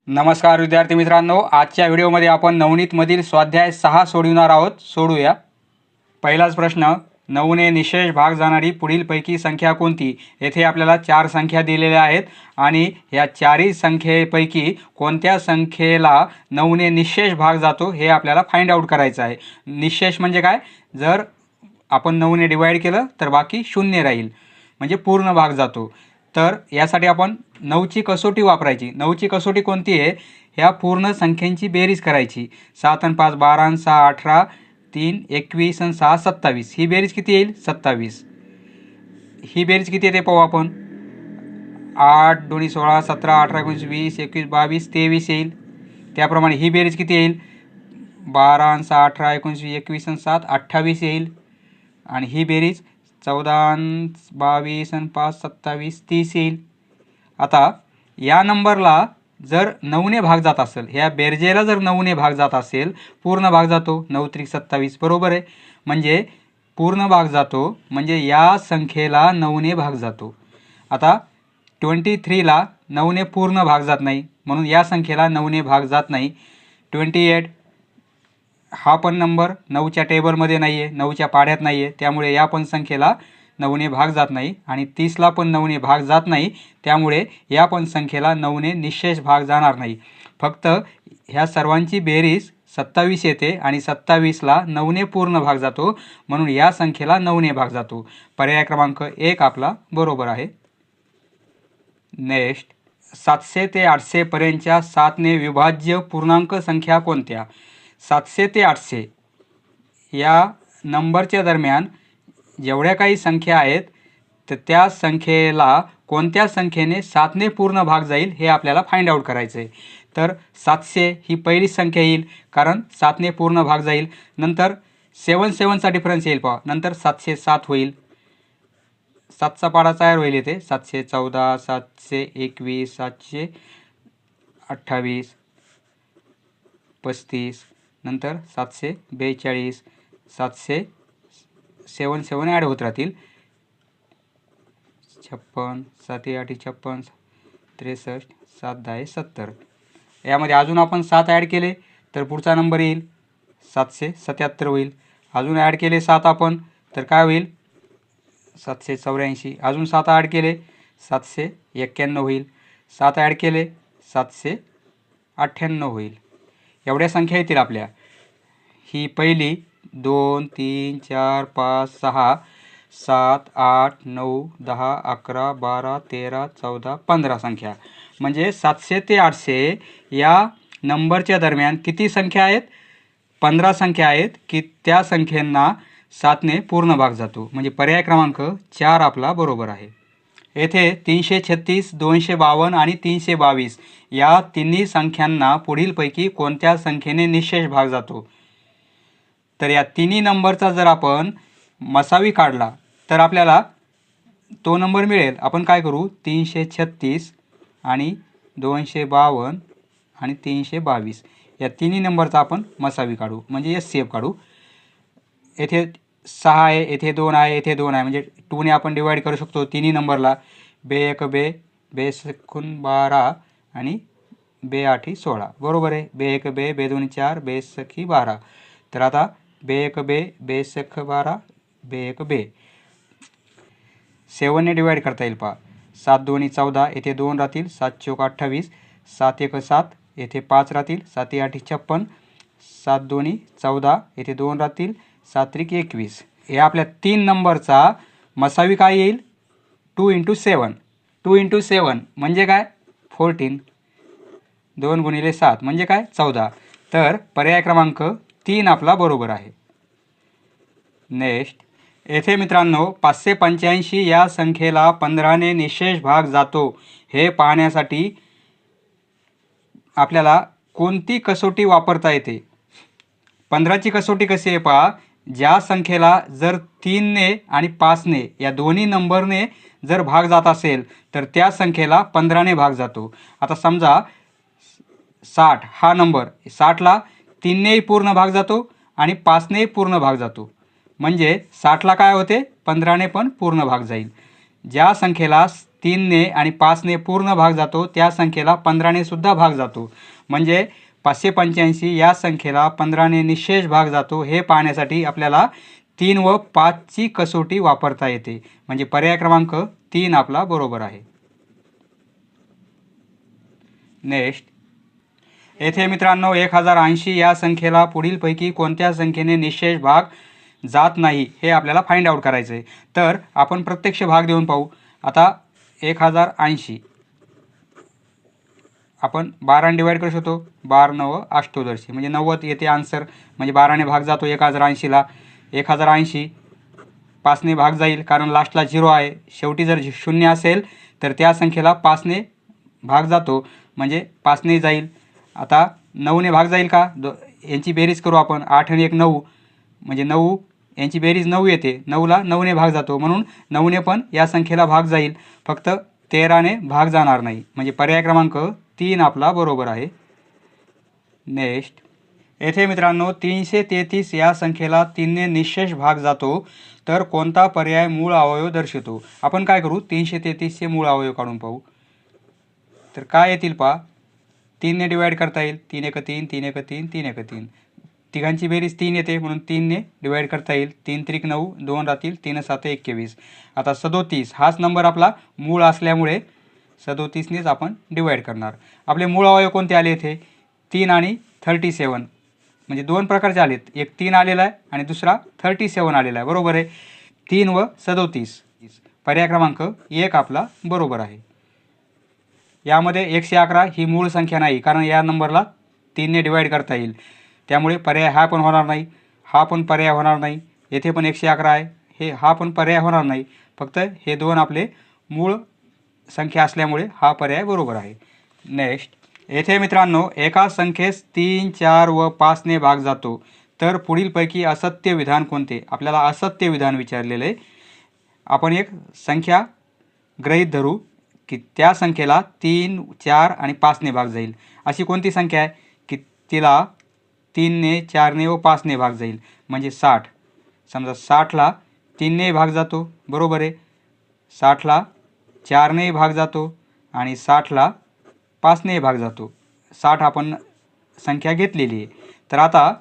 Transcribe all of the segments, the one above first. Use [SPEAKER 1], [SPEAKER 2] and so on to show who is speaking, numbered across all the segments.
[SPEAKER 1] नमस्कार विद्यार्थी मित्रांनो, आजच्या व्हिडिओमध्ये आपण नवनीतमधील स्वाध्याय 6 सोडविणार आहोत. सोडूया. पहिलाच प्रश्न, 9ने निशेष भाग जाणारी पुढीलपैकी संख्या कोणती? येथे आपल्याला 4 संख्या दिलेल्या आहेत आणि या चारही संख्येपैकी कोणत्या संख्येला 9ने निशेष भाग जातो हे आपल्याला फाइंड आउट करायचं आहे. निशेष म्हणजे काय? जर आपण 9ने डिवाइड केलं तर बाकी 0 राहील, म्हणजे पूर्ण भाग जातो. तर यासाठी आपण 9ची कसोटी वापरायची. 9ची कसोटी कोणती आहे? ह्या पूर्ण संख्यांची बेरीज करायची. 7 आणि 5 12 आणि 6 18, 3 21 आणि 6 27. ही बेरीज किती येईल? 27. ही बेरीज किती येते पाहू आपण. 8 2 16 17 18 19 20 21 22 23 येईल. त्याप्रमाणे ही बेरीज किती येईल? 12 आणि 6 18 19 21 आणि 7 28 येईल. आणि ही बेरीज 14 आणि 22 आणि 5 27 30 येईल. आता या नंबरला जर 9ने भाग जात असेल, ह्या बेरजेला जर 9ने भाग जात असेल, पूर्ण भाग जातो. 9 त्रिक 27 बरोबर आहे. म्हणजे पूर्ण भाग जातो, म्हणजे या संख्येला 9ने भाग जातो. आता 23ला 9ने पूर्ण भाग जात नाही, म्हणून या संख्येला 9ने भाग जात नाही. 28 हा पण नंबर 9च्या टेबलमध्ये नाही आहे, 9च्या पाढ्यात नाही आहे, त्यामुळे या पण संख्येला 9ने भाग जात नाही. आणि 30ला पण 9ने भाग जात नाही, त्यामुळे या पण संख्येला 9ने निशेष भाग जाणार नाही. फक्त ह्या सर्वांची बेरीज 27 येते आणि 27ला 9ने पूर्ण भाग जातो, म्हणून या संख्येला 9ने भाग जातो. पर्याय क्रमांक 1 आपला बरोबर आहे. नेक्स्ट, 700 ते 800 पर्यंतच्या 7ने विभाज्य पूर्णांक संख्या कोणत्या? 700 ते 800 या नंबरच्या दरम्यान जेवढ्या काही संख्या आहेत तर त्या संख्येला कोणत्या संख्येने 7ने पूर्ण भाग जाईल हे आपल्याला फाइंड आउट करायचं आहे. तर 700 ही पहिली संख्या येईल, कारण 7ने पूर्ण भाग जाईल. नंतर 7चा डिफरन्स येईल पहा. नंतर 707 होईल. 7चा पाढा तयार होईल येते. 714 721 728 35. नंतर 742 707 ॲड होत राहतील. 56 7 8 56 63 7 10 70. यामध्ये अजून आपण 7 ॲड केले तर पुढचा नंबर येईल 777 होईल. अजून ॲड केले 7 आपण तर काय होईल? 784. अजून 7 ॲड केले 791 होईल. 7 ॲड केले 798 होईल. एवढ्या संख्या येतील आपल्या. ही पहिली 2 3 4 5 6 7 8 9 10 11 12 13 14 15 संख्या. म्हणजे 700 ते 800 या नंबरच्या दरम्यान किती संख्या आहेत? 15 संख्या आहेत की त्या संख्येंना 7ने पूर्ण भाग जातो. म्हणजे पर्याय क्रमांक 4 आपला बरोबर आहे. येथे 336 252 आणि 322 या तिन्ही संख्यांना पुढीलपैकी कोणत्या संख्येने निशेष भाग जातो? तर या तिन्ही नंबरचा जर आपण मसावी काढला तर आपल्याला तो नंबर मिळेल. आपण काय करू? 336 आणि 252 आणि 322 या तिन्ही नंबरचा आपण मसावी काढू, म्हणजे SCF काढू. येथे 6 आहे, येथे 2 आहे, येथे 2 आहे, म्हणजे 2ने आपण डिवाइड करू शकतो तिन्ही नंबरला. 2 1 2 2 6 12 आणि 2 8 16 बरोबर आहे. 2 1 2 2 2 4 2 6 12. तर आता 2 1 2 2 6 12 2 1 2 7ने डिवाइड करता येईल पहा. 7 2 14, येथे 2 राहतील. 7 4 28, 7 1 7, येथे 5 राहतील. 7 8 56, 7 2 14, येथे 2 राहतील. 7 3 21. हे आपल्या 3 नंबरचा मसावी काय येईल? 2 × 7. 2 × 7 म्हणजे काय? 14. 2 × 7 म्हणजे काय? 14. तर पर्याय क्रमांक 3 आपला बरोबर आहे. नेक्स्ट, येथे मित्रांनो 585 या संख्येला 15ने निशेष भाग जातो हे पाहण्यासाठी आपल्याला कोणती कसोटी वापरता येते? 15ची कसोटी कशी आहे पहा. ज्या संख्येला जर 3ने आणि 5ने या दोन्ही नंबरने जर भाग जात असेल तर त्या संख्येला 15ने भाग जातो. आता समजा 60 हा नंबर, 60ला 3नेही पूर्ण भाग जातो आणि 5नेही पूर्ण भाग जातो, म्हणजे 60ला काय होते? 15ने पण पूर्ण भाग जाईल. ज्या संख्येला 3ने आणि 5ने पूर्ण भाग जातो त्या संख्येला 15ने सुद्धा भाग जातो. म्हणजे 585 या संख्येला 15ने निशेष भाग जातो हे पाहण्यासाठी आपल्याला 3 व 5ची कसोटी वापरता येते. म्हणजे पर्याय क्रमांक 3 आपला बरोबर आहे. नेक्स्ट, येथे मित्रांनो 1080 या संख्येला पुढीलपैकी कोणत्या संख्येने निशेष भाग जात नाही हे आपल्याला फाइंड आउट करायचं आहे. तर आपण प्रत्यक्ष भाग देऊन पाहू. आता 1080 आपण 12ने डिवाइड करू शकतो. 12 9 अष्टोदर्शी म्हणजे 90 येते आन्सर. म्हणजे 12ने भाग जातो 1080ला. 1080 5ने भाग जाईल कारण लास्टला 0 आहे. शेवटी जर 0 असेल तर त्या संख्येला 5ने भाग जातो म्हणजे 5ने जाईल. आता 9ने भाग जाईल का? यांची बेरीज करू आपण. 8 आणि 1 9 म्हणजे 9 यांची बेरीज 9 येते. 9ला 9ने भाग जातो म्हणून 9ने पण या संख्येला भाग जाईल. फक्त 13ने भाग जाणार नाही. म्हणजे पर्याय क्रमांक 3 आपला बरोबर आहे. नेक्स्ट, येथे मित्रांनो 333 या संख्येला 3ने निशेष भाग जातो तर कोणता पर्याय मूळ अवयव दर्शवतो? आपण काय करू? 333चे मूळ अवयव काढून पाहू. तर काय येतील पहा. 3ने डिवाइड करता येईल. 3 1 3 3 1 3 3 1 3. तिघांची बेरीज 3 येते म्हणून 3ने डिवाइड करता येईल. 3 3 9 2 राहतील. 3 7 21. आता 37 हाच नंबर आपला मूळ असल्यामुळे 37नेच आपण डिवाइड करणार. आपले मूळ अवयव कोणते आले इथे? 3 आणि 37 म्हणजे दोन प्रकारचे आलेत. एक 3 आलेला आहे आणि दुसरा 37 आलेला आहे. बरोबर आहे. 3 व 37 पर्याय क्रमांक 1 आपला बरोबर आहे. यामध्ये 111 ही मूळ संख्या नाही कारण या नंबरला 3ने डिवाइड करता येईल. त्यामुळे पर्याय हा पण होणार नाही. हा पण पर्याय होणार नाही. येथे पण 111 आहे. हा पण पर्याय होणार नाही. फक्त हे दोन आपले मूळ संख्या असल्यामुळे हा पर्याय बरोबर आहे. नेक्स्ट, येथे मित्रांनो एका संख्येस 3 4 व 5ने भाग जातो तर पुढीलपैकी असत्य विधान कोणते? आपल्याला असत्य विधान विचारलेले आहे. आपण एक संख्या गृहीत धरू की त्या संख्येला 3 4 आणि 5ने भाग जाईल. अशी कोणती संख्या आहे की तिला 3ने 4ने व 5ने भाग जाईल? म्हणजे 60. समजा 60ला 3ने भाग जातो. बरोबर आहे. 60ला 4ने भाग जातो आणि 60ला 5ने भाग जातो. 60 आपण संख्या घेतलेली आहे. तर आता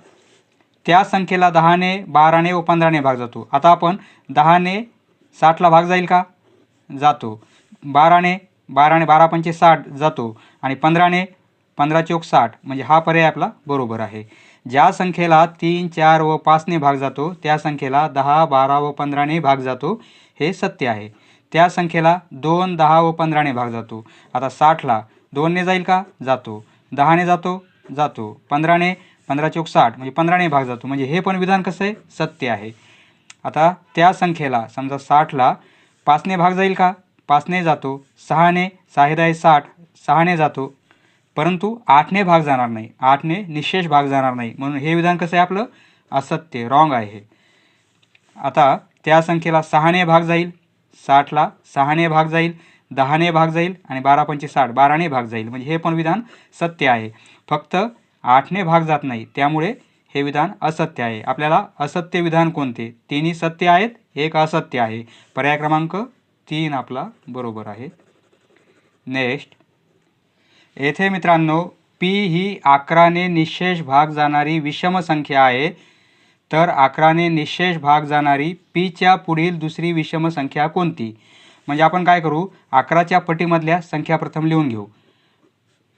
[SPEAKER 1] त्या संख्येला 10ने 12ने व 15ने भाग जातो. आता आपण 10ने 60ला भाग जाईल का? जातो. 12ने 12 पंचे 60 जातो आणि 15ने 15 चौक 60 म्हणजे हा पर्याय आपला बरोबर आहे. ज्या संख्येला 3 4 व 5ने भाग जातो त्या संख्येला 10 12 व 15ने भाग जातो हे सत्य आहे. त्या संख्येला 2 10 व 15ने भाग जातो. आता 60ला 2ने जाईल का? जातो. 10ने जातो? जातो. 15ने 15 चौक 60 म्हणजे 15ने भाग जातो. म्हणजे हे पण विधान कसं आहे? सत्य आहे. आता त्या संख्येला समजा 60ला 5ने भाग जाईल का? 5ने जातो. 6ने 6 10 60 6ने जातो. परंतु 8ने भाग जाणार नाही. 8ने निशेष भाग जाणार नाही. म्हणून हे विधान कसं आहे आपलं? असत्य, रॉंग आहे. आता त्या संख्येला 6ने भाग जाईल. 60ला 6ने भाग जाईल. 10ने भाग जाईल आणि 12 पंचे 60 12ने भाग जाईल. म्हणजे हे पण विधान सत्य आहे. फक्त 8ने भाग जात नाही. त्यामुळे हे विधान असत्य आहे. आपल्याला असत्य विधान कोणते? तिन्ही सत्य आहेत, एक असत्य आहे. पर्याय क्रमांक 3 आपला बरोबर आहे. नेक्स्ट, येथे मित्रांनो पी ही 11ने निशेष भाग जाणारी विषम संख्या आहे तर 11ने निशेष भाग जाणारी पीच्या पुढील दुसरी विषम संख्या कोणती? म्हणजे आपण काय करू? 11च्या पटीमधल्या संख्या प्रथम लिहून घेऊ.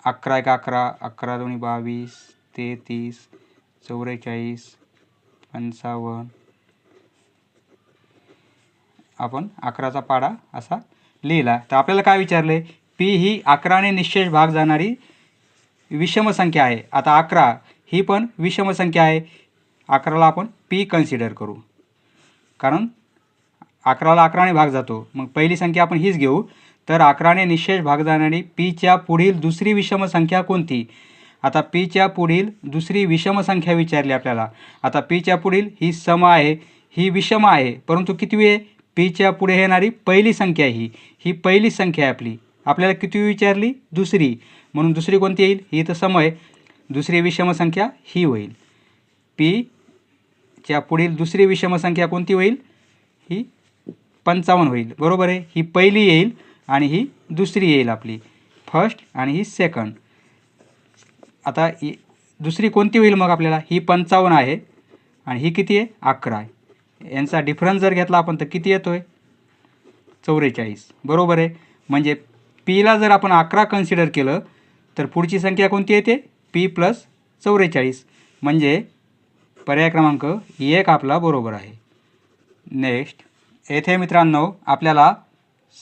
[SPEAKER 1] 11 1 11 11 2 22 33 44 55. आपण 11चा पाडा असा लिहिला. तर आपल्याला काय विचारले? पी ही 11ने निशेष भाग जाणारी विषम संख्या आहे. आता 11 ही पण विषम संख्या आहे. 11ला आपण पी कन्सिडर करू कारण 11ला 11ने भाग जातो. मग पहिली संख्या आपण हीच घेऊ. तर 11ने निशेष भाग जाणारी पीच्या पुढील दुसरी विषम संख्या कोणती? आता पीच्या पुढील दुसरी विषम संख्या विचारली आपल्याला. आता पीच्या पुढील ही सम आहे, ही विषम आहे, परंतु कितवी आहे? पीच्या पुढे येणारी पहिली संख्या ही पहिली संख्या आहे आपली. आपल्याला कितवी विचारली? दुसरी. म्हणून दुसरी कोणती येईल? ही तर सम आहे. दुसरी विषम संख्या ही होईल. पीच्या पुढील दुसरी विषम संख्या कोणती होईल? ही 55 होईल. बरोबर आहे. ही पहिली येईल आणि ही दुसरी येईल आपली फर्स्ट आणि ही सेकंड. आता दुसरी कोणती होईल मग आपल्याला? ही 55 आहे आणि ही किती आहे? 11 आहे. यांचा डिफरन्स जर घेतला आपण तर किती येतोय? 44. बरोबर आहे. म्हणजे पीला जर आपण 11 कन्सिडर केलं तर पुढची संख्या कोणती येते? p + 44. म्हणजे पर्याय क्रमांक 1 आपला बरोबर आहे. नेक्स्ट, येथे मित्रांनो आपल्याला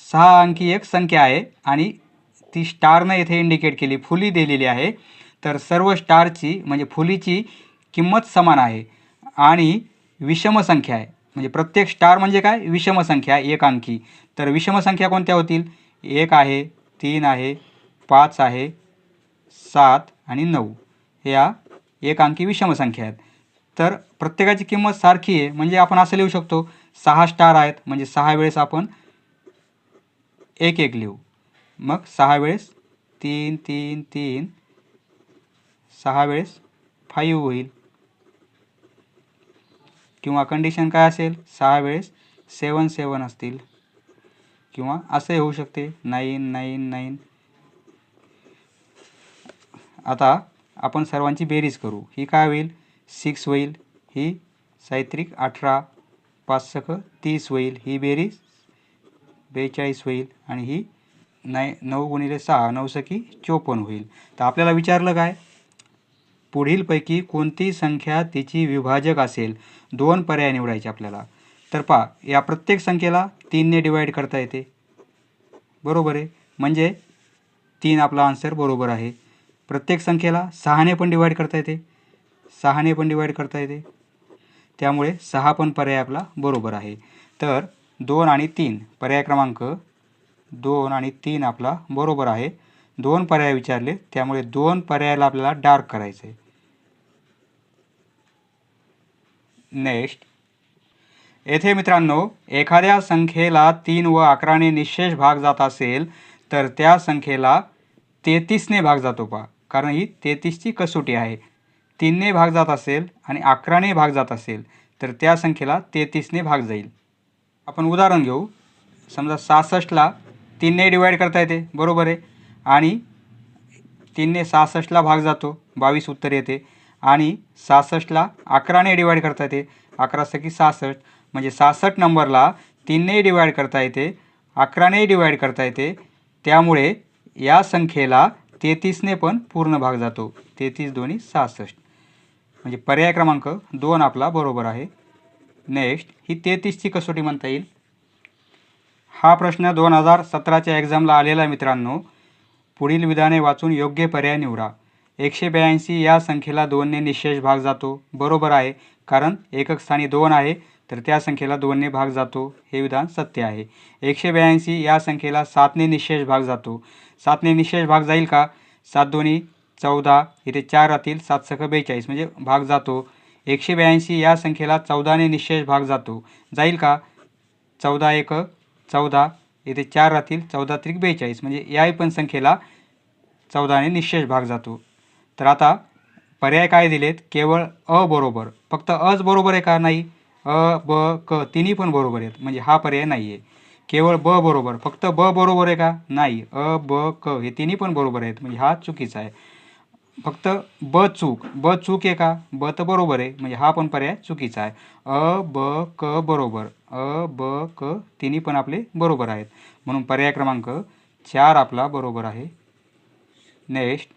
[SPEAKER 1] 6 अंकी एक संख्या आहे आणि ती स्टारनं येथे इंडिकेट केली, फुली दिलेली आहे. तर सर्व स्टारची म्हणजे फुलीची किंमत समान आहे आणि विषम संख्या आहे. म्हणजे प्रत्येक स्टार म्हणजे काय? विषम संख्या एक अंकी. तर विषम संख्या कोणत्या होतील? 1 आहे, 3 आहे, 5 आहे, 7 आणि 9 ह्या एक अंकी विषम संख्या आहेत. तर प्रत्येकाची किंमत सारखी आहे म्हणजे आपण असं लिहू शकतो, 6 स्टार आहेत म्हणजे 6 वेळेस आपण 1 1 लिहू. मग 6 वेळेस 3 3 3, 6 वेळेस 5 होईल. किंवा कंडिशन काय असेल? 6 वेळेस 7 7 असतील. किंवा असे होऊ शकते 9 9 9. आता आपण सर्वांची बेरीज करू. ही काय होईल? 6 होईल. ही साहित्रिक 18, 5 6 30 होईल. ही बेरीज 42 होईल आणि ही 9 गुणिले 6 9 6 54 होईल. तर आपल्याला विचारलं काय? पुढीलपैकी कोणती संख्या तिची विभाजक असेल? 2 पर्याय निवडायचे आपल्याला. तर पहा, या प्रत्येक संख्येला 3 ने डिवाईड करता येते. बरोबर आहे. म्हणजे 3 आपला आन्सर बरोबर आहे. प्रत्येक संख्येला 6 ने पण डिवाईड करता येते. 6 ने पण डिवाईड करता येते. त्यामुळे 6 पण पर्याय आपला बरोबर आहे. तर 2 आणि 3 पर्याय क्रमांक 2 आणि 3 आपला बरोबर आहे. 2 पर्याय विचारले त्यामुळे 2 पर्यायाला आपल्याला डार्क करायचं आहे. नेक्स्ट, येथे मित्रांनो एखाद्या संख्येला 3 व 11 ने निशेष भाग जात असेल तर त्या संख्येला 33 ने भाग जातो पहा. कारण ही 33 ची कसोटी आहे. 3 ने भाग जात असेल आणि 11 ने भाग जात असेल तर त्या संख्येला 33 ने भाग जाईल. आपण उदाहरण घेऊ. समजा 66ला 3 ने डिवाईड करता येते. बरोबर आहे. आणि 3 ने 66ला भाग जातो, 22 उत्तर येते. आणि 66ला 11 ने डिवाईड करता येते, 11 सकी 66. म्हणजे 66 नंबरला 3 ने डिवाईड करता येते, 11 ने डिवाईड करता येते. त्यामुळे या संख्येला 33 ने पण पूर्ण भाग जातो. 33 दोन्ही 66. म्हणजे पर्याय क्रमांक 2 आपला बरोबर आहे. नेक्स्ट, ही 33 ची कसोटी म्हणता येईल. हा प्रश्न 2017च्या एक्झामला आलेला मित्रांनो. पुढील विधाने वाचून योग्य पर्याय निवडा. 182 या संख्येला 2 ने निशेष भाग जातो. बरोबर आहे, कारण एकक स्थानी 2 आहे तर त्या संख्येला 2 ने भाग जातो. हे विधान सत्य आहे. 182 या संख्येला 7 ने निशेष भाग जातो. 7 ने निशेष भाग जाईल का? 7 दोन्ही 14, इथे 4 राहतील, 7 सक 42 म्हणजे भाग जातो. 182 या संख्येला 14 ने निशेष भाग जातो. जाईल का? 14 1 14, इथे 4 राहतील, 14 त्रिक 42 म्हणजे याही पण संख्येला 14 ने निशेष भाग जातो. तर आता पर्याय काय दिलेत? केवळ अ बरोबर. फक्त अच बरोबर आहे का? नाही. अ ब क तिन्ही पण बरोबर आहेत म्हणजे हा पर्याय नाही आहे. केवळ ब बरोबर. फक्त ब बरोबर आहे का? नाही. अ ब क हे तिन्ही पण बरोबर आहेत म्हणजे हा चुकीचा आहे. फक्त ब चूक. ब चूक आहे का? ब तर बरोबर आहे म्हणजे हा पण पर्याय चुकीचा आहे. अ ब क बरोबर. अ ब क तिन्ही पण आपले बरोबर आहेत म्हणून पर्याय क्रमांक 4 आपला बरोबर आहे. नेक्स्ट,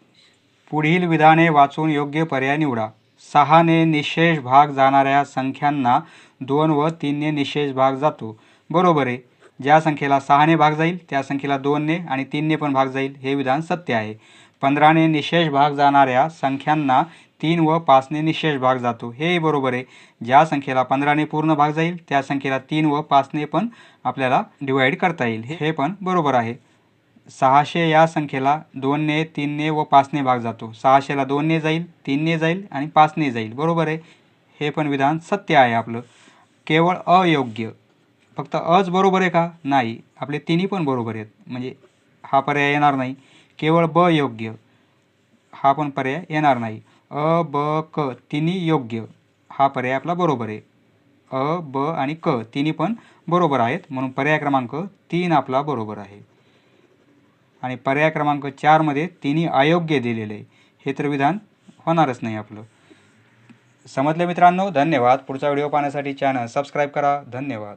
[SPEAKER 1] पुढील विधाने वाचून योग्य पर्याय निवडा. 6 ने निशेष भाग जाणाऱ्या संख्यांना 2 व 3 ने निशेष भाग जातो. बरोबर आहे. ज्या संख्येला 6 ने भाग जाईल त्या संख्येला 2 ने आणि 3 ने पण भाग जाईल. हे विधान सत्य आहे. 15 ने निशेष भाग जाणाऱ्या संख्यांना 3 व 5 ने निशेष भाग जातो. हेही बरोबर आहे. ज्या संख्येला 15 ने पूर्ण भाग जाईल त्या संख्येला 3 व 5 ने पण आपल्याला डिवाईड करता येईल. हे पण बरोबर आहे. 600 या संख्येला 2 ने 3 ने व 5 ने भाग जातो. 600ला 2 ने जाईल, 3 ने जाईल आणि 5 ने जाईल. बरोबर आहे. हे पण विधान सत्य आहे आपलं. केवळ अयोग्य. फक्त अच बरोबर आहे का? नाही. आपले तिन्ही पण बरोबर आहेत म्हणजे हा पर्याय येणार नाही. केवळ ब योग्य. हा पण पर्याय येणार नाही. अ ब क तिन्ही योग्य. हा पर्याय आपला बरोबर आहे. अ ब आणि क तिन्ही पण बरोबर आहेत म्हणून पर्याय क्रमांक 3 आपला बरोबर आहे. आणि पर्याय क्रमांक 4मध्ये तिन्ही अयोग्य दिलेले आहे. हे तर विधान होणारच नाही आपलं. समजले मित्रांनो? धन्यवाद. पुढचा व्हिडिओ पाहण्यासाठी चॅनल सबस्क्राईब करा. धन्यवाद.